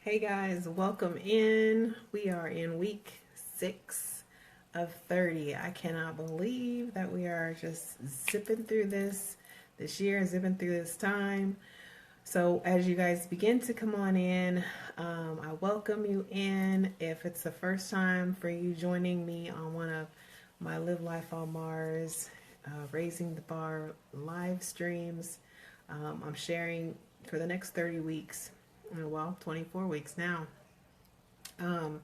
Hey guys, welcome in. We are in week 6 of 30. I cannot believe that we are just zipping through this year, zipping through this time. So, as you guys begin to come on in, I welcome you in. If it's the first time for you joining me on one of my Live Life on Mars, Raising the Bar live streams, I'm sharing for the next 30 weeks, well, 24 weeks now. Um,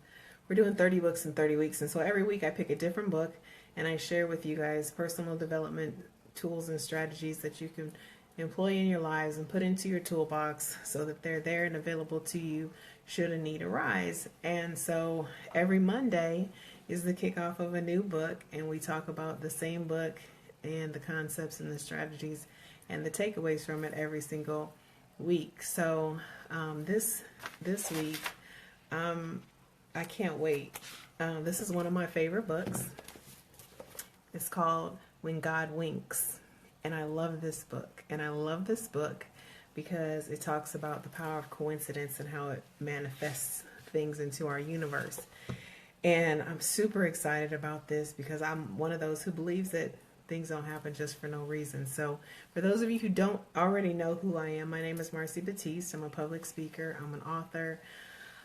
we're doing 30 books in 30 weeks, and so every week I pick a different book and I share with you guys personal development tools and strategies that you can employ in your lives and put into your toolbox so that they're there and available to you should a need arise. And so every Monday is the kickoff of a new book, and we talk about the same book and the concepts and the strategies and the takeaways from it every single week. So this week, I can't wait. This is one of my favorite books. It's called When God Winks, and I love this book. And I love this book because it talks about the power of coincidence and how it manifests things into our universe. And I'm super excited about this because I'm one of those who believes that things don't happen just for no reason. So for those of you who don't already know who I am, my name is Marcy Batiste. I'm a public speaker. I'm an author.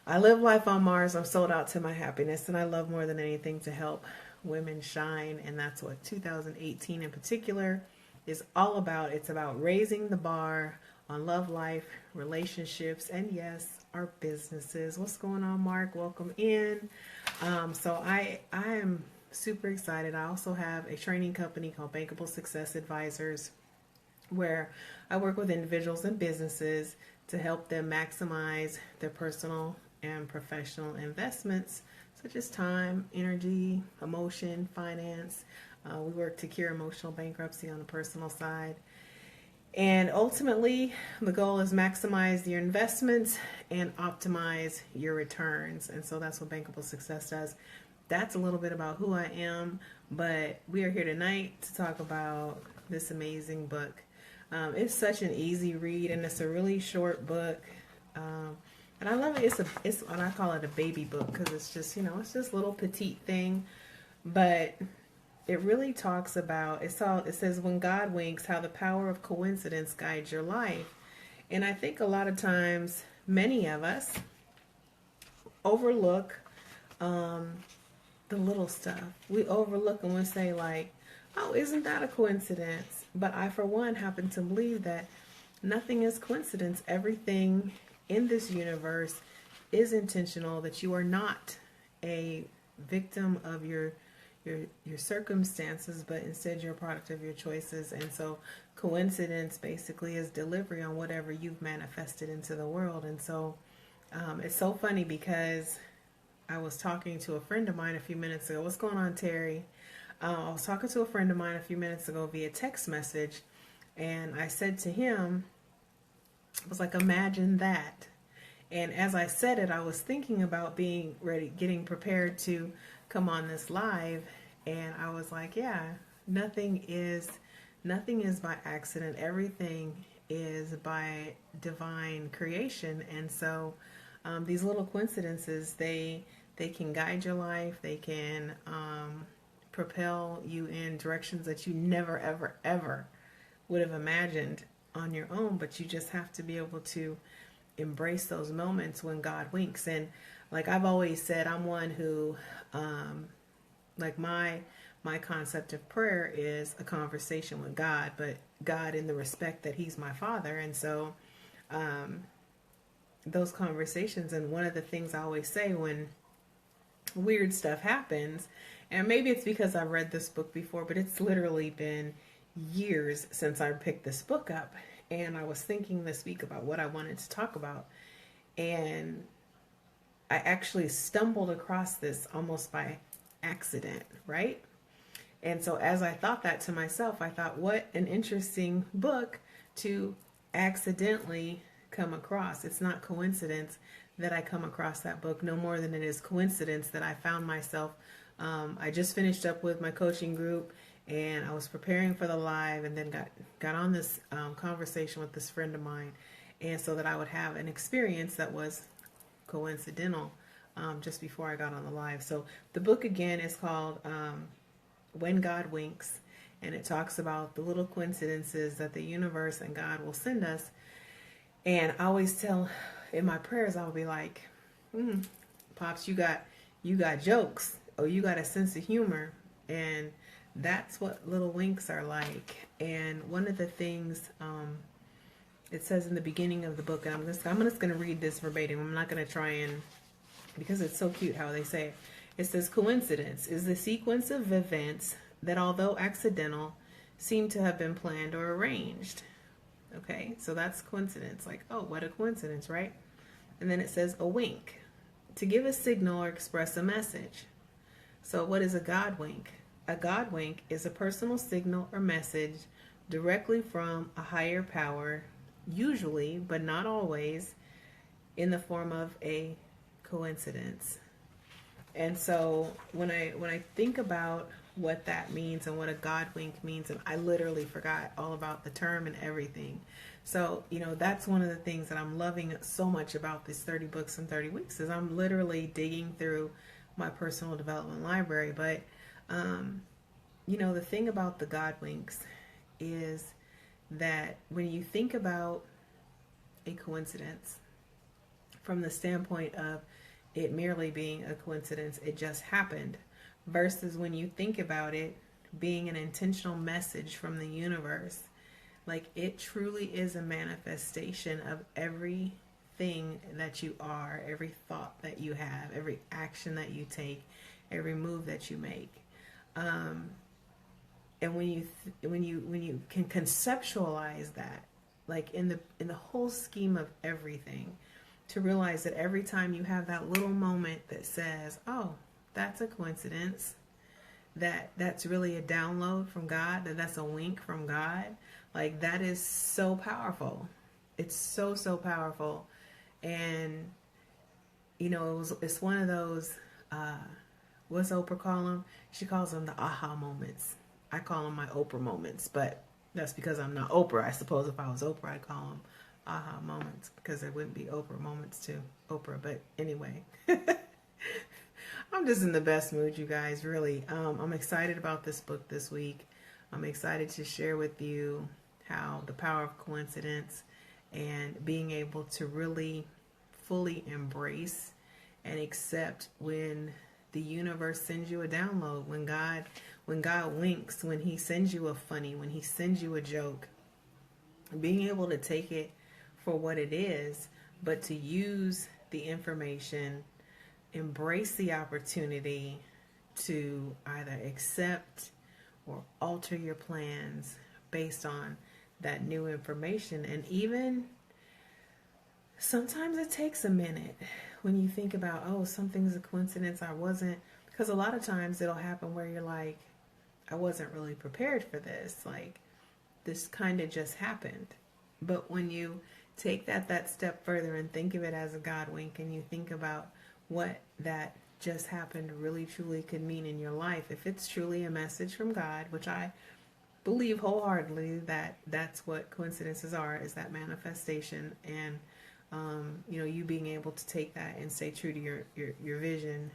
I live life on Mars. I'm sold out to my happiness, and I love more than anything to help women shine. And that's what 2018 in particular is all about. It's about raising the bar on love, life, relationships, and yes, our businesses. What's going on, Mark? Welcome in. So I am super excited. I also have a training company called Bankable Success Advisors, where I work with individuals and businesses to help them maximize their personal and professional investments, such as time, energy, emotion, finance. We work to cure emotional bankruptcy on the personal side. And ultimately, the goal is maximize your investments and optimize your returns. And so that's what Bankable Success does. That's a little bit about who I am, but we are here tonight to talk about this amazing book. It's such an easy read, and it's a really short book. And I love it. It's what I call it, a baby book, because it's just, it's just a little petite thing, but it really talks about, it says, when God winks, how the power of coincidence guides your life. And I think a lot of times, many of us overlook the little stuff. We overlook and we say like, oh, isn't that a coincidence? But I, for one, happen to believe that nothing is coincidence. Everything in this universe is intentional, that you are not a victim of your circumstances, but instead you're a product of your choices. And so coincidence basically is delivery on whatever you've manifested into the world. And so it's so funny because I was talking to a friend of mine a few minutes ago. What's going on, Terry? I was talking to a friend of mine a few minutes ago via text message, and I said to him, I was like, imagine that. And as I said it, I was thinking about being ready, getting prepared to come on this live, and I was like, yeah, nothing is by accident. Everything is by divine creation. And so these little coincidences, they can guide your life. They can propel you in directions that you never, ever, ever would have imagined on your own. But you just have to be able to embrace those moments when God winks. And like I've always said, I'm one who, like my concept of prayer is a conversation with God, but God in the respect that He's my Father. And so those conversations, and one of the things I always say when weird stuff happens, and maybe it's because I've read this book before, but it's literally been years since I picked this book up, and I was thinking this week about what I wanted to talk about, and I actually stumbled across this almost by accident, right? And so as I thought that to myself, I thought, what an interesting book to accidentally come across. It's not coincidence that I come across that book, no more than it is coincidence that I found myself. I just finished up with my coaching group, and I was preparing for the live, and then got on this conversation with this friend of mine, and so that I would have an experience that was coincidental just before I got on the live. So the book again is called When God Winks, and it talks about the little coincidences that the universe and God will send us. And I always tell in my prayers, I'll be like, Pops, you got jokes, or you got a sense of humor. And that's what little winks are like. And one of the things it says in the beginning of the book, and I'm just going to read this verbatim. I'm not going to try and, because it's so cute how they say it. It says, coincidence is the sequence of events that, although accidental, seem to have been planned or arranged. Okay, so that's coincidence. Like, oh, what a coincidence, right? And then it says a wink, to give a signal or express a message. So what is a God wink? A God wink is a personal signal or message directly from a higher power, usually, but not always, in the form of a coincidence. And so when I think about what that means and what a God wink means, and I literally forgot all about the term and everything. So, that's one of the things that I'm loving so much about this 30 books in 30 weeks is I'm literally digging through my personal development library. But, the thing about the God winks is that when you think about a coincidence from the standpoint of it merely being a coincidence, it just happened, versus when you think about it being an intentional message from the universe, like it truly is a manifestation of everything that you are, every thought that you have, every action that you take, every move that you make. And when you can conceptualize that, like in the whole scheme of everything, to realize that every time you have that little moment that says, oh, that's a coincidence, that's really a download from God, that's a wink from God, like that is so powerful. It's so, so powerful. And, it's one of those, what's Oprah call them? She calls them the aha moments. I call them my Oprah moments, but that's because I'm not Oprah. I suppose if I was Oprah, I'd call them aha moments, because there wouldn't be Oprah moments to Oprah. But anyway, I'm just in the best mood, you guys, really. I'm excited about this book this week. I'm excited to share with you how the power of coincidence and being able to really fully embrace and accept when the universe sends you a download, when God winks, when he sends you a funny, when he sends you a joke, being able to take it for what it is, but to use the information, embrace the opportunity to either accept or alter your plans based on that new information. And even sometimes it takes a minute when you think about, oh, something's a coincidence, I wasn't, because a lot of times it'll happen where you're like, I wasn't really prepared for this, like this kind of just happened. But when you take that step further and think of it as a God wink, and you think about what that just happened really truly could mean in your life, if it's truly a message from God, which I believe wholeheartedly that that's what coincidences are, is that manifestation. And you being able to take that and stay true to your vision.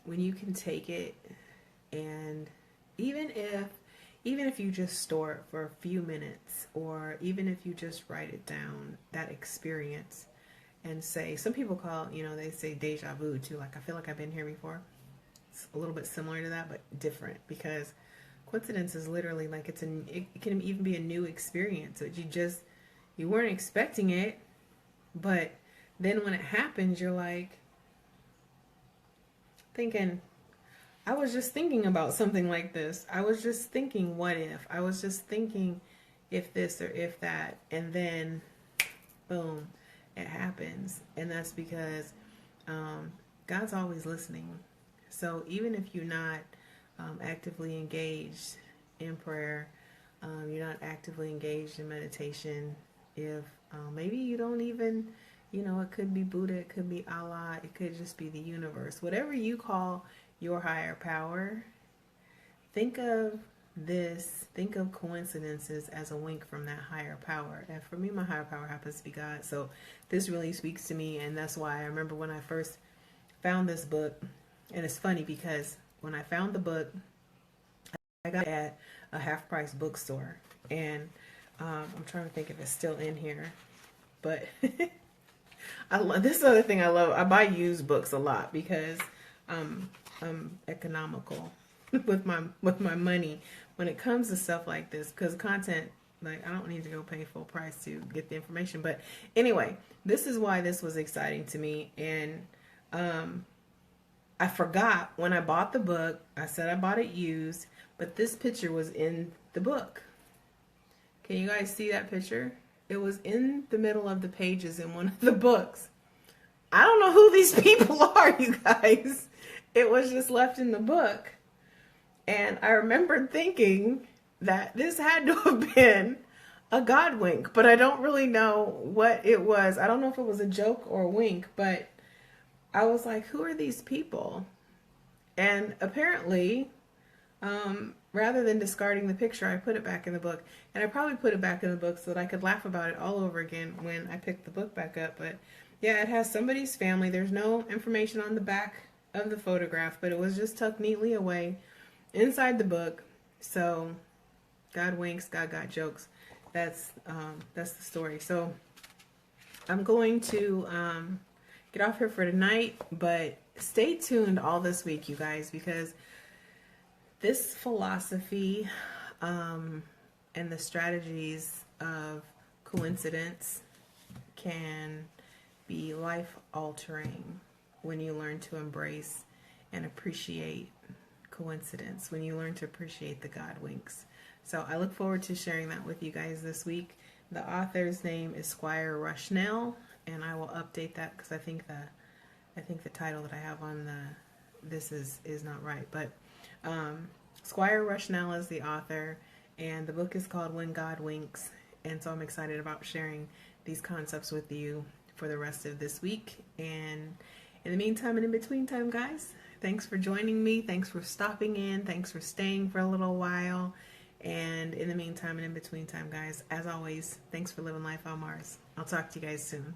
When you can take it, and even if you just store it for a few minutes, or even if you just write it down, that experience, and say, some people call, they say deja vu too, like I feel like I've been here before. It's a little bit similar to that, but different, because coincidence is literally like it can even be a new experience. So you weren't expecting it, but then when it happens, you're like thinking, I was just thinking about something like this. I was just thinking, what if? I was just thinking if this or if that. And then, boom, it happens. And that's because God's always listening. So even if you're not actively engaged in prayer, you're not actively engaged in meditation, if maybe you don't even, it could be Buddha, it could be Allah, it could just be the universe. Whatever you call your higher power, think of think of coincidences as a wink from that higher power. And for me, my higher power happens to be God. So this really speaks to me. And that's why I remember when I first found this book. And it's funny because when I found the book, I got it at a half price bookstore. And I'm trying to think if it's still in here. But this is the other thing I love. I buy used books a lot because I'm economical with my money when it comes to stuff like this, because content, like, I don't need to go pay full price to get the information. But anyway, this is why this was exciting to me. And I forgot when I bought the book, I said I bought it used, but this picture was in the book. Can you guys see that picture? It was in the middle of the pages in one of the books. I don't know who these people are, you guys. It was just left in the book. And I remember thinking that this had to have been a God wink, but I don't really know what it was. I don't know if it was a joke or a wink, but I was like, who are these people? And apparently, rather than discarding the picture, I put it back in the book. And I probably put it back in the book so that I could laugh about it all over again when I picked the book back up. But yeah, it has somebody's family. There's no information on the back of the photograph, but it was just tucked neatly away inside the book. So God winks, God got jokes. That's the story. So I'm going to get off here for tonight, but stay tuned all this week, you guys, because this philosophy and the strategies of coincidence can be life-altering when you learn to embrace and appreciate coincidence, when you learn to appreciate the God winks. So I look forward to sharing that with you guys this week. The author's name is Squire Rushnell, and I will update that because I think the title that I have on this is not right. But Squire Rushnell is the author, and the book is called When God Winks. And so I'm excited about sharing these concepts with you for the rest of this week. And in the meantime and in between time, guys, thanks for joining me. Thanks for stopping in. Thanks for staying for a little while. And in the meantime and in between time, guys, as always, thanks for living life on Mars. I'll talk to you guys soon.